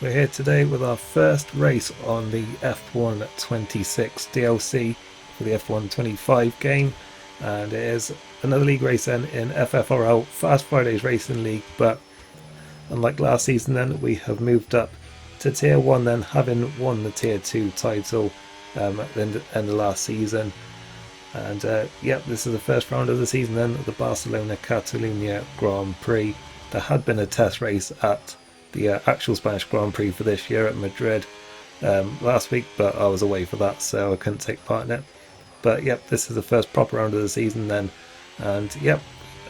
We're here today with our first race on the F1 26 DLC for the F1 25 game, and it is another league race then in FFRL, Fast Fridays Racing League, but unlike last season then we have moved up to Tier 1 then, having won the Tier 2 title at the end of last season. And yep, this is the first round of the season then, the Barcelona-Catalunya Grand Prix. There had been a test race at the actual Spanish Grand Prix for this year at Madrid last week, but I was away for that, so I couldn't take part in it. But yep, this is the first proper round of the season then, and yep,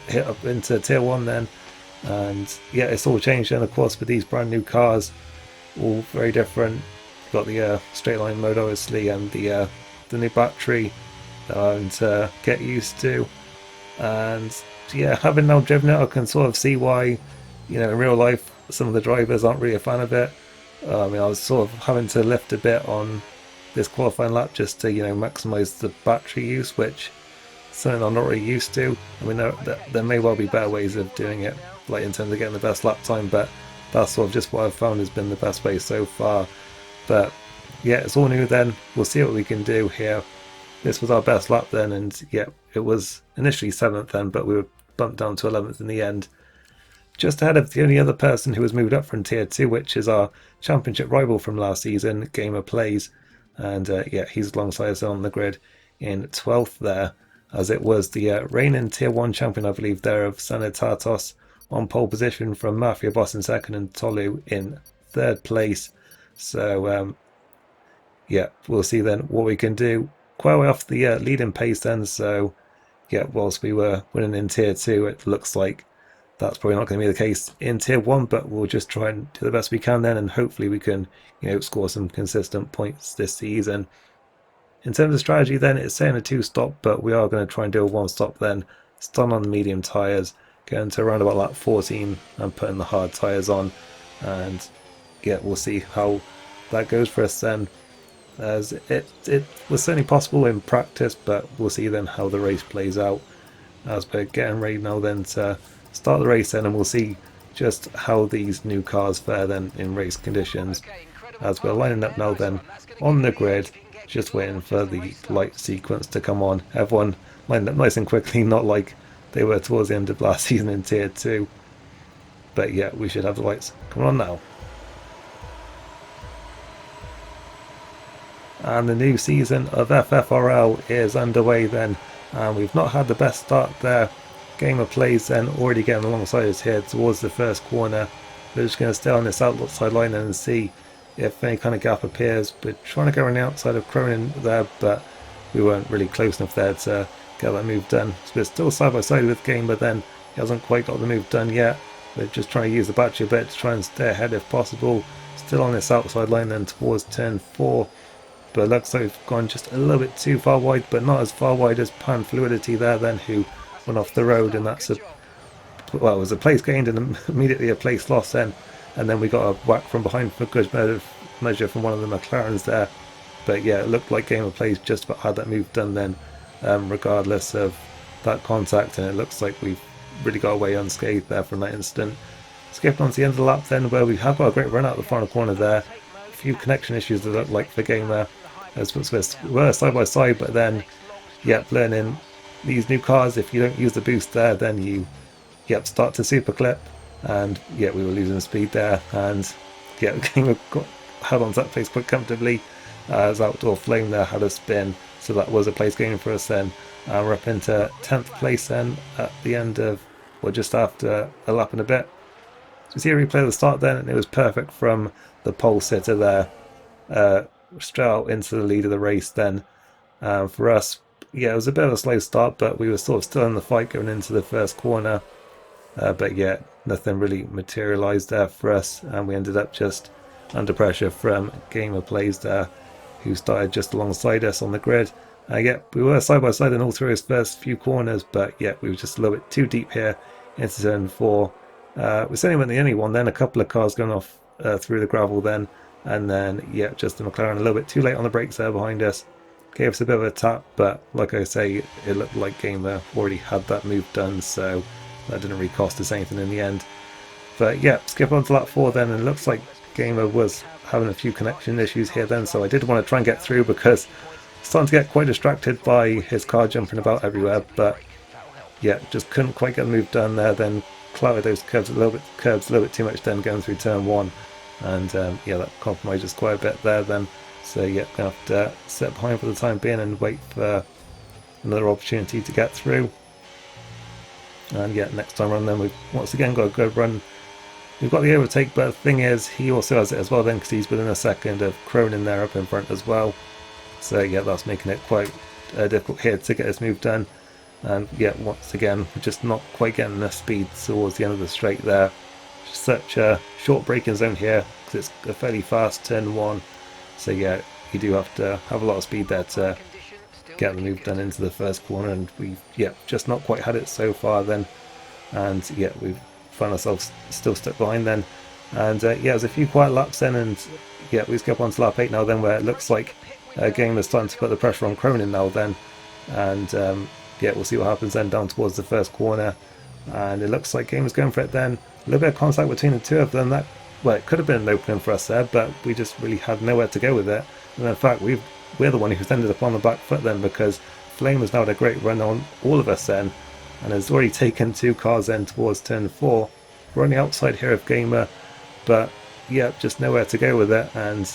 hit up into Tier 1 then, and yeah, it's all changed then, of course, with these brand new cars, all very different. You've got the straight line mode obviously, and the new battery to get used to. And yeah, having now driven it, I can sort of see why, you know, in real life some of the drivers aren't really a fan of it. I mean, I was sort of having to lift a bit on this qualifying lap just to, you know, maximize the battery use, which is something I'm not really used to. I mean, there may well be better ways of doing it, like in terms of getting the best lap time, but that's sort of just what I've found has been the best way so far. But yeah, it's all new then. We'll see what we can do here. This was our best lap then, and yeah, it was initially 7th then, but we were bumped down to 11th in the end. Just ahead of the only other person who was moved up from Tier 2, which is our championship rival from last season, Gamer Plays. And yeah, he's alongside us on the grid in 12th there, as it was the reigning Tier 1 champion, I believe, there of Sanitatos on pole position, from Mafia Boss in 2nd and Tolu in 3rd place. So yeah, we'll see then what we can do. Quite way off the leading pace then, so yeah, whilst we were winning in Tier 2, it looks like that's probably not going to be the case in Tier 1, but we'll just try and do the best we can then, and hopefully we can, you know, score some consistent points this season. In terms of strategy then, it's saying a 2-stop, but we are going to try and do a 1-stop then, stun on the medium tyres, going to around about lap 14 and putting the hard tyres on, and yeah, we'll see how that goes for us then, as it was certainly possible in practice, but we'll see then how the race plays out as we're getting ready now then to start the race then, and we'll see just how these new cars fare then in race conditions, as we're lining up now then on the grid, just waiting for the light sequence to come on. Everyone lined up nice and quickly, not like they were towards the end of last season in Tier 2, but yeah, we should have the lights coming on now. And the new season of FFRL is underway then, and we've not had the best start there. Gamer Plays then already getting alongside us here towards the first corner. We're just going to stay on this outside line and see if any kind of gap appears. We're trying to go around the outside of Cronin there, but we weren't really close enough there to get that move done. So we're still side by side with Gamer then. He hasn't quite got the move done yet. We're just trying to use the battery a bit to try and stay ahead if possible. Still on this outside line then towards turn 4. But it looks like we've gone just a little bit too far wide, but not as far wide as Pan Fluidity there then, who went off the road, and that's well, it was a place gained and immediately a place lost then, and then we got a whack from behind for good measure from one of the McLarens there. But yeah, it looked like Gamer Plays just about had that move done then, regardless of that contact, and it looks like we've really got away unscathed there from that incident. Skipping on to the end of the lap then, where we have got a great run out the final corner there. A few connection issues that look like for Gamer, as we're side by side, but then yeah, learning these new cars, if you don't use the boost there, then you start to super clip, and yeah, we were losing speed there, and yeah, Gamer held on to that place quite comfortably, as Outdoor Flame there had a spin, so that was a place gain for us then. We're up into 10th place then at the end of, well, just after a lap and a bit. So we see a replay of the start then, and it was perfect from the pole sitter there, straight out into the lead of the race then. For us, yeah, it was a bit of a slow start, but we were sort of still in the fight going into the first corner. But yeah, nothing really materialised there for us, and we ended up just under pressure from Gamer Plays there, who started just alongside us on the grid. Yeah, we were side by side in all through his first few corners, but yeah, we were just a little bit too deep here into turn 4. We certainly weren't the only one then, a couple of cars going off through the gravel then, and then yeah, just the McLaren a little bit too late on the brakes there behind us. Gave us a bit of a tap, but like I say, it looked like Gamer already had that move done, so that didn't really cost us anything in the end. But yeah, skip on to lap 4 then, and it looks like Gamer was having a few connection issues here then, so I did want to try and get through because starting to get quite distracted by his car jumping about everywhere, but yeah, just couldn't quite get the move done there. Then clouded those curves a little bit too much then going through turn one, and yeah, that compromises quite a bit there then. So yeah, gonna have to sit behind for the time being and wait for another opportunity to get through. And yeah, next time around then we've once again got a good run. We've got the overtake, but the thing is he also has it as well then, because he's within a second of Cronin there up in front as well. So yeah, that's making it quite difficult here to get this move done. And yeah, once again, we're just not quite getting enough speed towards the end of the straight there. Just such a short braking zone here, because it's a fairly fast turn one. So yeah, you do have to have a lot of speed there to get the move done into the first corner, and we've just not quite had it so far then. And yeah, we've found ourselves still stuck behind then. And yeah, there's a few quiet laps then, and yeah, we skip on to lap 8 now then, where it looks like Game is starting to put the pressure on Cronin now then. And yeah, we'll see what happens then down towards the first corner. And it looks like Game is going for it then. A little bit of contact between the two of them. That, well, it could have been an opening for us there, but we just really had nowhere to go with it. And in fact, we're the one who's ended up on the back foot then, because Flame has now had a great run on all of us then, and has already taken 2 cars then towards turn 4. We're on the outside here of Gamer, but yeah, just nowhere to go with it. And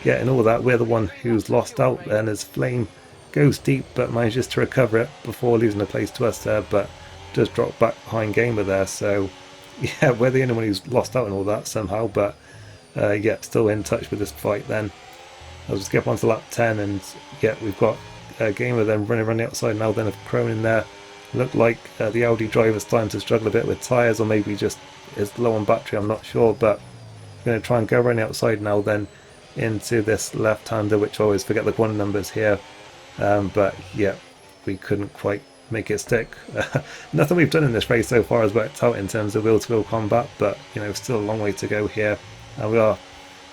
yeah, in all that, we're the one who's lost out then, as Flame goes deep but manages to recover it before losing the place to us there, but does drop back behind Gamer there. So yeah, we're the only one who's lost out in all that somehow, but yeah, still in touch with this fight then. As we skip on to lap 10, and yeah, we've got Gamer then running around the outside now then of Cronin there. Looked like the Audi driver's starting to struggle a bit with tyres, or maybe just is low on battery, I'm not sure, but we're going to try and go around the outside now then into this left-hander, which I always forget the corner numbers here. But yeah, we couldn't quite make it stick. Nothing we've done in this race so far has worked out in terms of wheel-to-wheel combat, but you know, still a long way to go here. And we are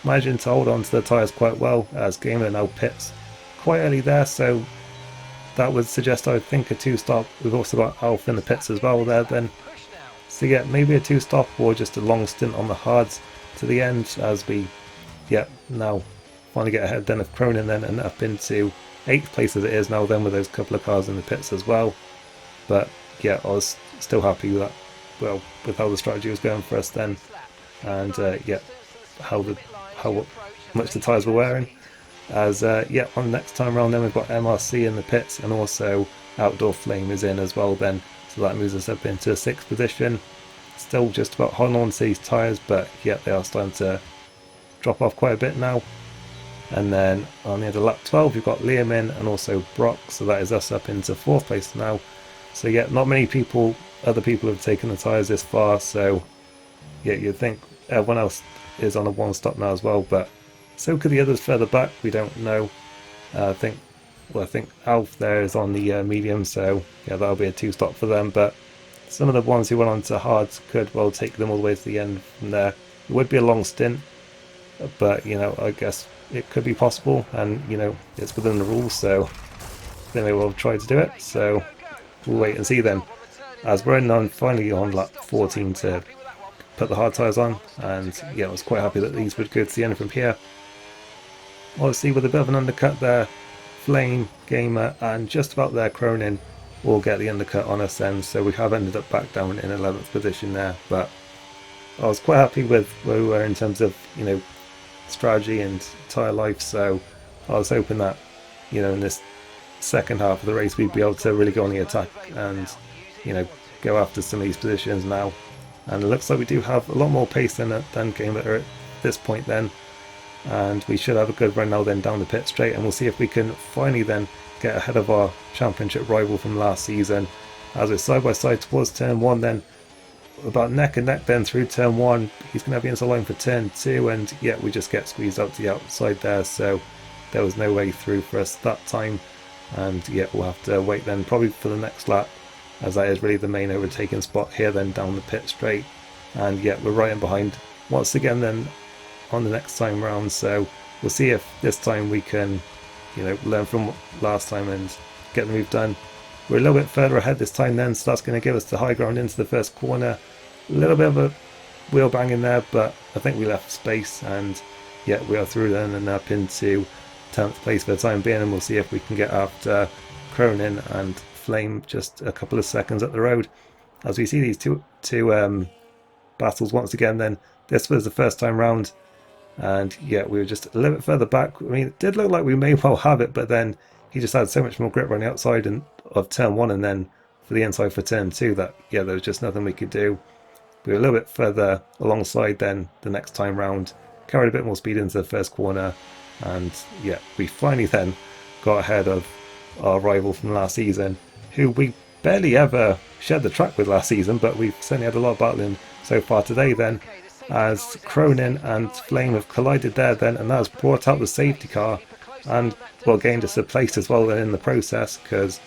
managing to hold on to the tyres quite well, as Gamer now pits quite early there, so that would suggest, I think, a 2-stop. We've also got Alf in the pits as well there then. So yeah, maybe a 2-stop or just a long stint on the hards to the end, as we now finally get ahead then of Cronin then, and up into 8th place as it is now then, with those couple of cars in the pits as well. But yeah, I was still happy with that, well, with how the strategy was going for us then, and yeah, how much the tyres were wearing. As yeah, on the next time around then we've got MRC in the pits, and also Outdoor Flame is in as well then, so that moves us up into 6th position. Still just about holding on to these tyres, but yeah, they are starting to drop off quite a bit now. And then on the end of lap 12 we've got Liam in, and also Brock, so that is us up into 4th place now. So yeah, not many other people have taken the tyres this far, so yeah, you'd think everyone else is on a 1-stop now as well, but so could the others further back, we don't know. I think Alf there is on the medium, so yeah, that'll be a 2-stop for them, but some of the ones who went on to hards could well take them all the way to the end from there. It would be a long stint, but you know, I guess it could be possible, and you know, it's within the rules, so they may well try to do it, so we'll wait and see then. As we're finally on lap 14 to put the hard tyres on, and yeah, I was quite happy that these would go to the end from here. Obviously with a bit of an undercut there, Flame, Gamer and just about there Cronin will get the undercut on us then, so we have ended up back down in 11th position there. But I was quite happy with where we were in terms of, you know, strategy and tyre life, so I was hoping that, you know, in this second half of the race we'd be able to really go on the attack and, you know, go after some of these positions now. And it looks like we do have a lot more pace than Gamer at this point then, and we should have a good run now then down the pit straight, and we'll see if we can finally then get ahead of our championship rival from last season, as we're side by side towards turn 1 then, about neck and neck then through turn 1. He's going to be into the line for turn 2, and yeah, we just get squeezed out to the outside there, so there was no way through for us that time. And yeah, we'll have to wait then probably for the next lap, as that is really the main overtaking spot here then down the pit straight. And yeah, we're right in behind once again then on the next time round, so we'll see if this time we can, you know, learn from last time and get the move done. We're a little bit further ahead this time then, so that's going to give us the high ground into the first corner. A little bit of a wheel bang in there, but I think we left space, and yeah, we are through then and up into 10th place for the time being, and we'll see if we can get after Cronin and Flame just a couple of seconds up the road. As we see these two battles once again, then this was the first time round, and yeah, we were just a little bit further back. I mean, it did look like we may well have it, but then he just had so much more grip on the outside of turn 1 and then for the inside for turn 2 that yeah, there was just nothing we could do. We were a little bit further alongside then the next time round, carried a bit more speed into the first corner, and yeah, we finally then got ahead of our rival from last season, who we barely ever shared the track with last season, but we've certainly had a lot of battling so far today then, as Cronin and Flame have collided there then, and that has brought out the safety car, and well, gained us a place as well then in the process, because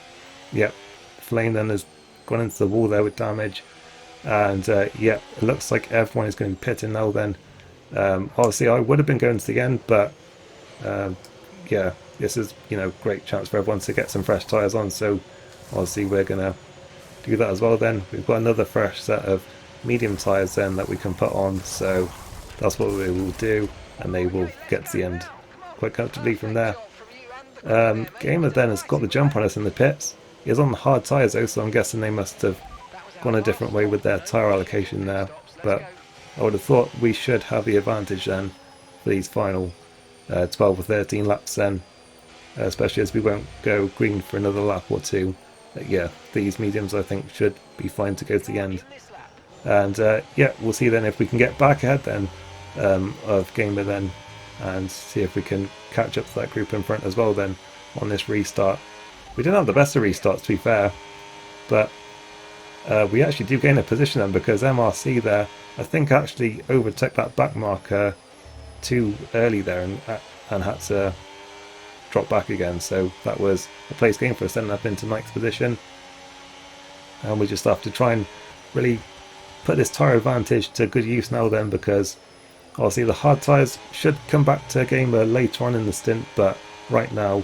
yep, Flame then has gone into the wall there with damage. And yeah, it looks like everyone is going to be pitting now then. Obviously I would have been going to the end, but yeah, this is, you know, great chance for everyone to get some fresh tyres on, so obviously we're going to do that as well then. We've got another fresh set of medium tyres then that we can put on, so that's what we will do, and they will get to the end quite comfortably from there. Gamer then has got the jump on us in the pits. He is on the hard tyres though, so I'm guessing they must have gone a different way with their tyre allocation there, but I would have thought we should have the advantage then for these final 12 or 13 laps then, especially as we won't go green for another lap or two. Yeah, these mediums I think should be fine to go to the end, and yeah, we'll see then if we can get back ahead then of Gamer then, and see if we can catch up to that group in front as well then on this restart. We didn't have the best of restarts, to be fair, but we actually do gain a position then, because MRC there I think actually overtook that back marker too early there and had to drop back again, so that was a place gain for us, ending up into 9th position, and we just have to try and really put this tyre advantage to good use now then, because obviously the hard tyres should come back to Gamer later on in the stint, but right now,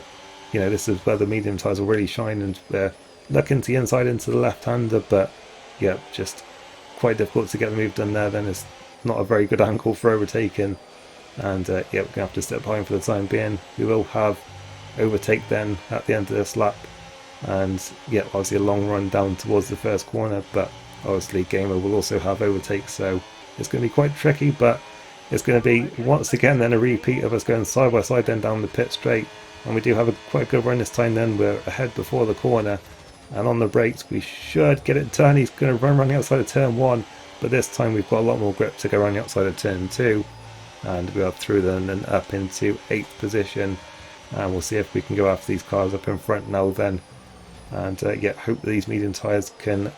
you know, this is where the medium tyres will really shine, and we're looking to the inside into the left-hander, but yeah, just quite difficult to get the move done there then. It's not a very good angle for overtaking, and yeah, we're going to have to step behind for the time being. We will have overtake then at the end of this lap, and yeah, obviously a long run down towards the first corner, but obviously Gamer will also have overtake, so it's going to be quite tricky, but it's going to be once again then a repeat of us going side by side then down the pit straight, and we do have a quite good run this time then. We're ahead before the corner, and on the brakes we should get it turned. He's going to run the outside of turn 1, but this time we've got a lot more grip to go around the outside of turn 2, and we are through then and up into 8th position, and we'll see if we can go after these cars up in front now then, and yeah, hope that these medium tyres can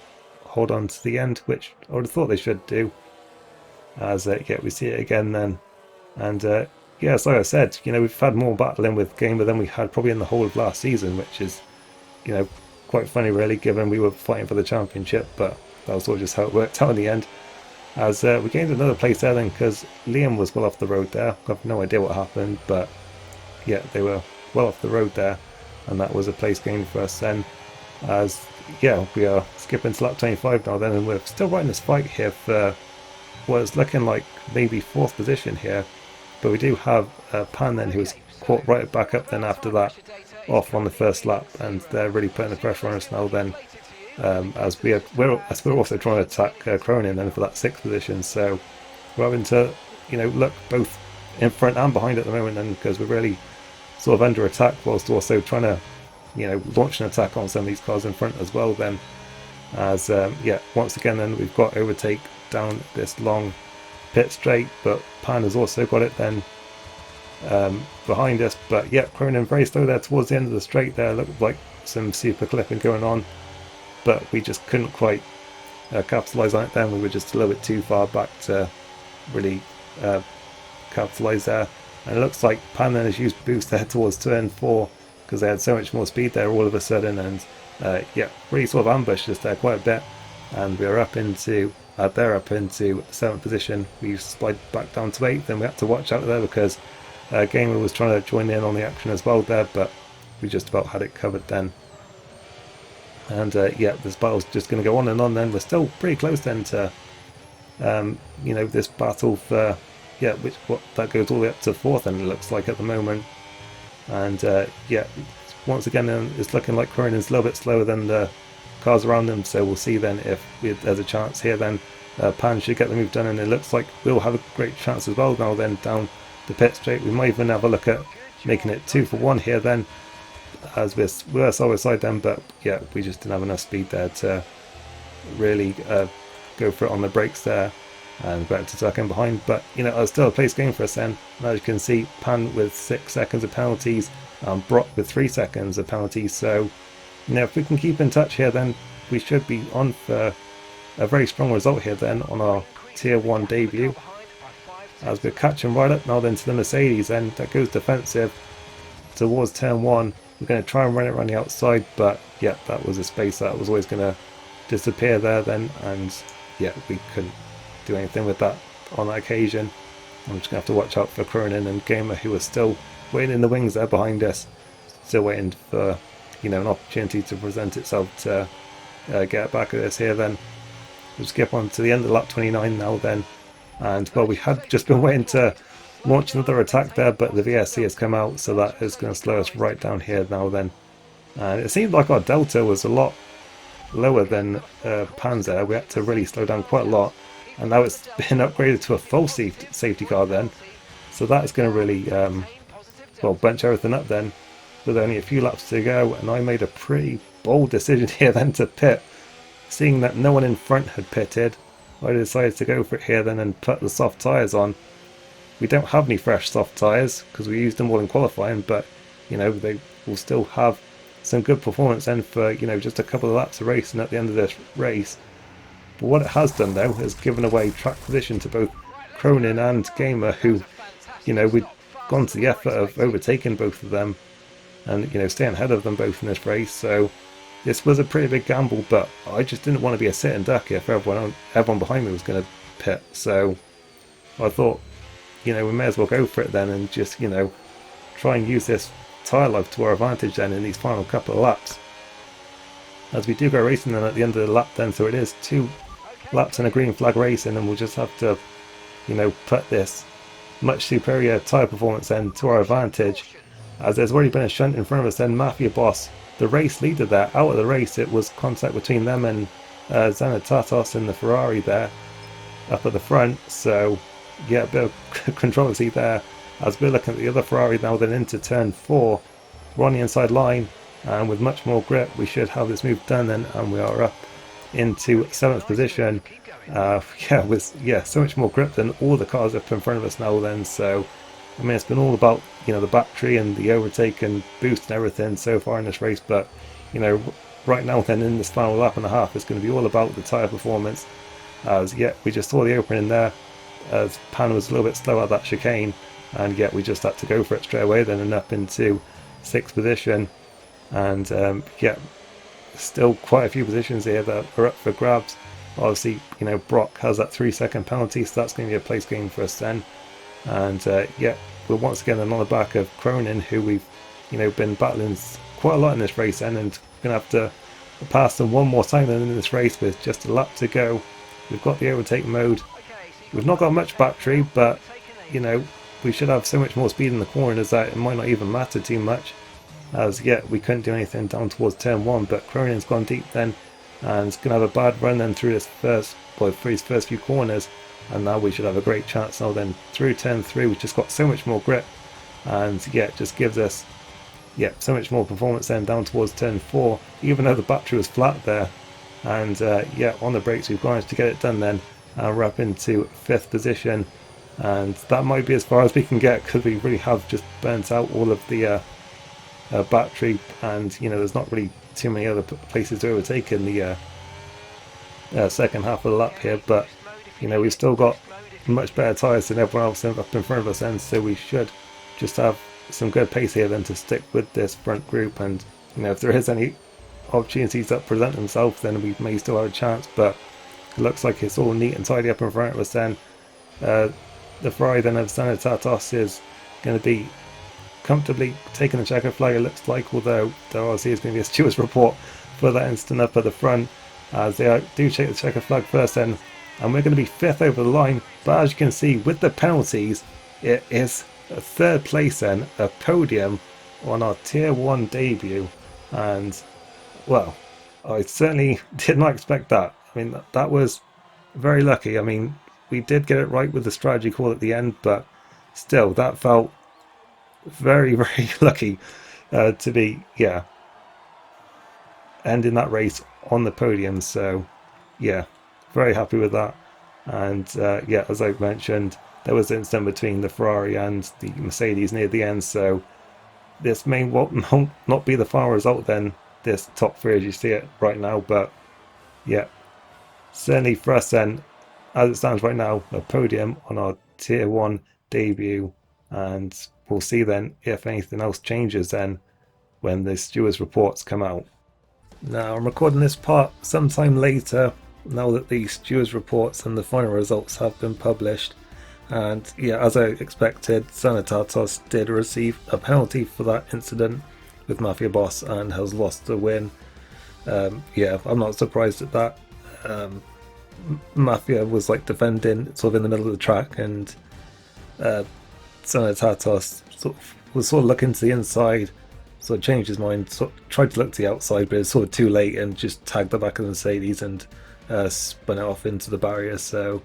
hold on to the end, which I would have thought they should do, as yeah, we see it again then. And yeah, as like I said, you know, we've had more battling with Gamer than we had probably in the whole of last season, which is, you know, quite funny really, given we were fighting for the championship, but that was all just how it worked out in the end, as we gained another place there then, because Liam was well off the road there. I've no idea what happened, but yeah, they were well off the road there, and that was a place gain for us then, as yeah, we are skipping to lap 25 now then, and we're still right in this fight here for what is looking like maybe 4th position here, but we do have Pan then, who was caught right back up then after that, off on the first lap, and they're really putting the pressure on us now then, as we're also trying to attack Cronin then for that 6th position, so we're having to, you know, look both in front and behind at the moment then, because we're really sort of under attack, whilst also trying to, you know, launch an attack on some of these cars in front as well then, as yeah, once again then we've got overtake down this long pit straight, but Pan has also got it then behind us, but yeah, Cronin very slow there towards the end of the straight there. Looked like some super clipping going on, but we just couldn't quite capitalise on it then. We were just a little bit too far back to really capitalise there, and it looks like Pan then has used boost there towards turn 4, because they had so much more speed there all of a sudden, and yeah, really sort of ambushed us there quite a bit, and we are up into they're up into 7th position. We slide back down to 8th, and we had to watch out there because Gamer was trying to join in on the action as well there, but we just about had it covered then. And yeah, this battle's just going to go on and on then. We're still pretty close then to this battle for, what that goes all the way up to 4th, and it looks like at the moment. And once again, it's looking like Cronin's a little bit slower than the cars around him, so we'll see then if there's a chance here. Then Pan should get the move done, and it looks like we'll have a great chance as well now then down the pit straight. We might even have a look at making it 2 for 1 here then, as we're side by side then, but yeah, we just didn't have enough speed there to really go for it on the brakes there, and back to tuck in behind. But it was still a place game for us then. And as you can see, Pan with 6 seconds of penalties, Brock with 3 seconds of penalties. So if we can keep in touch here, then we should be on for a very strong result here then on our tier 1 debut. As we're catching right up now then to the Mercedes, and that goes defensive towards turn 1. We're going to try and run it around the outside, but yeah, that was a space that was always going to disappear there then, and yeah, we couldn't do anything with that on that occasion. I'm just going to have to watch out for Cronin and Gamer, who are still waiting in the wings there behind us, still waiting for an opportunity to present itself to get back at this here. Then we'll skip on to the end of lap 29 now then, and well, we had just been waiting to launch another attack there, but the VSC has come out, so that is going to slow us right down here now then. And it seemed like our delta was a lot lower than Pan's there. We had to really slow down quite a lot, and now it's been upgraded to a full safety car then, so that is going to really bunch everything up then, with only a few laps to go. And I made a pretty bold decision here then to pit, seeing that no one in front had pitted. I decided to go for it here then and put the soft tyres on. We don't have any fresh soft tyres because we used them all in qualifying, but they will still have some good performance then for just a couple of laps of racing at the end of this race. But what it has done though is given away track position to both Cronin and Gamer, who we'd gone to the effort of overtaking both of them and staying ahead of them both in this race. So this was a pretty big gamble, but I just didn't want to be a sitting duck if everyone behind me was going to pit. So I thought we may as well go for it then, and just try and use this tyre life to our advantage then in these final couple of laps, as we do go racing then at the end of the lap then. So it is 2 laps and a green flag racing, and we'll just have to put this much superior tyre performance then to our advantage, as there's already been a shunt in front of us then. Mafia Boss, the race leader there, out of the race. It was contact between them and Zanatatos in the Ferrari there up at the front. So yeah, a bit of controversy there, as we're looking at the other Ferrari now then into turn 4. We're on the inside line, and with much more grip we should have this move done then, and we are up into 7th position. With so much more grip than all the cars up in front of us now then. So I mean, it's been all about the battery and the overtake and boost and everything so far in this race, but right now then in this final lap and a half, it's going to be all about the tyre performance. As we just saw the opening there, as Pan was a little bit slow at that chicane, and we just had to go for it straight away then, and up into 6th position. And still quite a few positions here that are up for grabs. Obviously Brock has that 3-second penalty, so that's going to be a place game for us then. And we're once again on the back of Cronin, who we've been battling quite a lot in this race then, and going to have to pass them one more time then in this race with just a lap to go. We've got the overtake mode. We've not got much battery, but we should have so much more speed in the corners that it might not even matter too much, as we couldn't do anything down towards turn 1. But Cronin's gone deep then, and it's going to have a bad run then through his first few corners, and now we should have a great chance now then through turn 3. We've just got so much more grip, and it just gives us so much more performance then down towards turn 4, even though the battery was flat there. And on the brakes we've managed to get it done then, and we're up into 5th position, and that might be as far as we can get, because we really have just burnt out all of the battery, and there's not really too many other places to overtake in the second half of the lap here. But we've still got much better tyres than everyone else up in front of us then, so we should just have some good pace here then to stick with this front group. And if there is any opportunities that present themselves, then we may still have a chance, but it looks like it's all neat and tidy up in front of us then. The Ferrari then of Zanatatos is going to be comfortably taking the checker flag, it looks like, although there obviously is going to be a stewards report for that instant up at the front, as they do take the checker flag first then and we're going to be 5th over the line. But as you can see, with the penalties, it is a 3rd place then, a podium on our Tier 1 debut. And, well, I certainly did not expect that. I mean, that was very lucky. I mean, we did get it right with the strategy call at the end, but still, that felt very, very lucky to be, yeah, ending that race on the podium. So, yeah, very happy with that. And yeah, as I mentioned, there was an incident between the Ferrari and the Mercedes near the end. So this may not be the final result then, this top three as you see it right now. But yeah, certainly for us then, as it stands right now, a podium on our Tier 1 debut. And we'll see then if anything else changes then when the stewards' reports come out. Now, I'm recording this part sometime later, now that the stewards' reports and the final results have been published. And yeah, as I expected, Sanitatos did receive a penalty for that incident with Mafia Boss and has lost the win. Yeah, I'm not surprised at that. Mafia was like defending sort of in the middle of the track, and Sanitatos was sort of looking to the inside, sort of changed his mind, tried to look to the outside, but it's sort of too late and just tagged the back of the Mercedes and spun it off into the barrier. So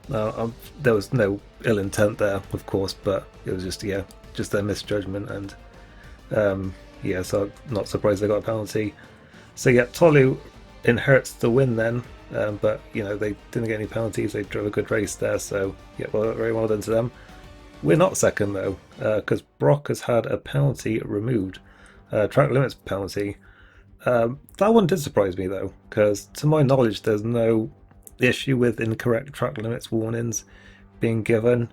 there was no ill intent there, of course, but it was just, yeah, just their misjudgment. And yeah, so I'm not surprised they got a penalty. So yeah, Tolu inherits the win then, but you know, they didn't get any penalties. They drove a good race there, so yeah, well, very well done to them. We're not second though, because Brock has had a penalty removed, track limits penalty. That one did surprise me though, because to my knowledge there's no issue with incorrect track limits warnings being given,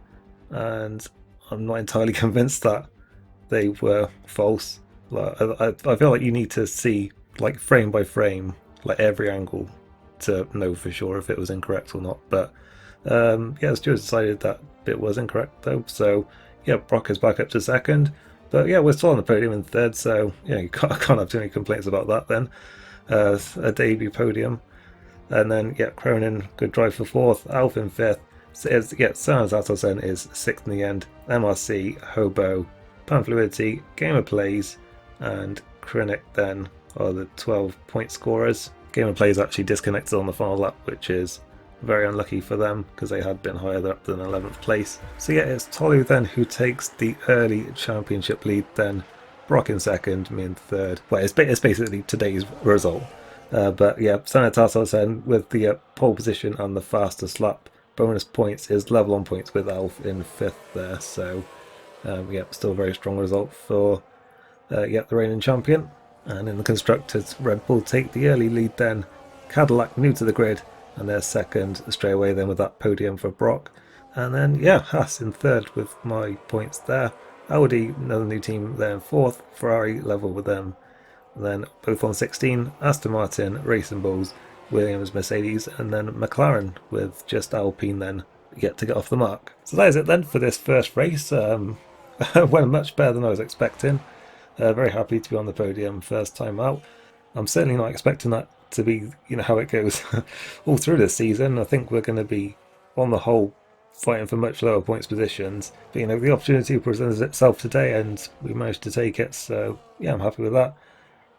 and I'm not entirely convinced that they were false. Like, I feel like you need to see like frame by frame, like every angle, to know for sure if it was incorrect or not. But yeah, the stewards decided that bit was incorrect though, so yeah, Brock is back up to second. But yeah, we're still on the podium in third, so yeah, you can't have too many complaints about that then. A debut podium. And then yeah, Cronin, good drive for fourth, Alf in fifth. So yeah, Sanatatos then is sixth in the end. MRC, Hobo, Panfluidity, Gamer Plays, and Krennic then are the 12-point scorers. Gamer Plays actually disconnected on the final lap, which is very unlucky for them because they had been higher up than 11th place. So yeah, it's Tolu then who takes the early championship lead then. Brock in second, me in third. Well, it's basically today's result. But yeah, Sanitatos then with the pole position and the fastest lap. Bonus points is level on points with Alf in fifth there. So yeah, still a very strong result for yeah, the reigning champion. And in the constructors, Red Bull take the early lead then. Cadillac new to the grid, and they're second straight away then with that podium for Brock. And then yeah, Haas in third with my points there. Audi, another new team, there in fourth. Ferrari level with them. Then both on 16, Aston Martin, Racing Bulls, Williams, Mercedes, and then McLaren with just Alpine then yet to get off the mark. So that is it then for this first race. Went much better than I was expecting. Very happy to be on the podium first time out. I'm certainly not expecting that to be, you know, how it goes all through this season. I think we're going to be, on the whole, fighting for much lower points positions. But, you know, the opportunity presented itself today and we managed to take it. So, yeah, I'm happy with that.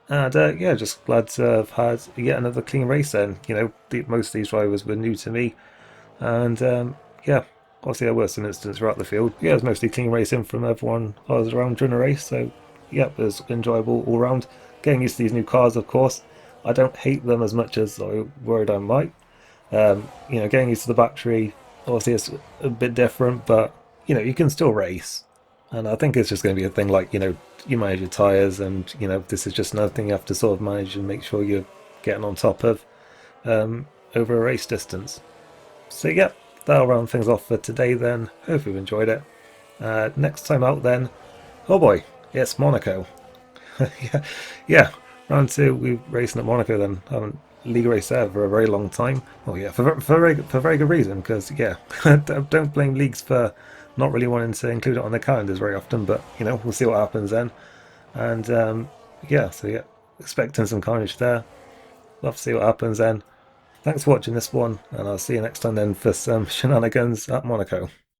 And, yeah, just glad to have had yet another clean race then. You know, most of these drivers were new to me. And, yeah, obviously there were some incidents throughout the field. Yeah, it was mostly clean racing from everyone I was around during the race. So, yeah, it was enjoyable all round. Getting used to these new cars, of course. I don't hate them as much as I worried I might. You know, getting used to the battery, obviously it's a bit different, but, you know, you can still race. And I think it's just going to be a thing like, you know, you manage your tyres and, you know, this is just another thing you have to sort of manage and make sure you're getting on top of over a race distance. So, yeah, that'll round things off for today then. Hope you've enjoyed it. Next time out then, oh boy, it's Monaco. yeah, round two, we're racing at Monaco then. I haven't league raced there for a very long time. Oh yeah, for very good reason, because yeah, don't blame leagues for not really wanting to include it on their calendars very often, but you know, we'll see what happens then. And yeah, so yeah, expecting some carnage there. Love to see what happens then. Thanks for watching this one, and I'll see you next time then for some shenanigans at Monaco.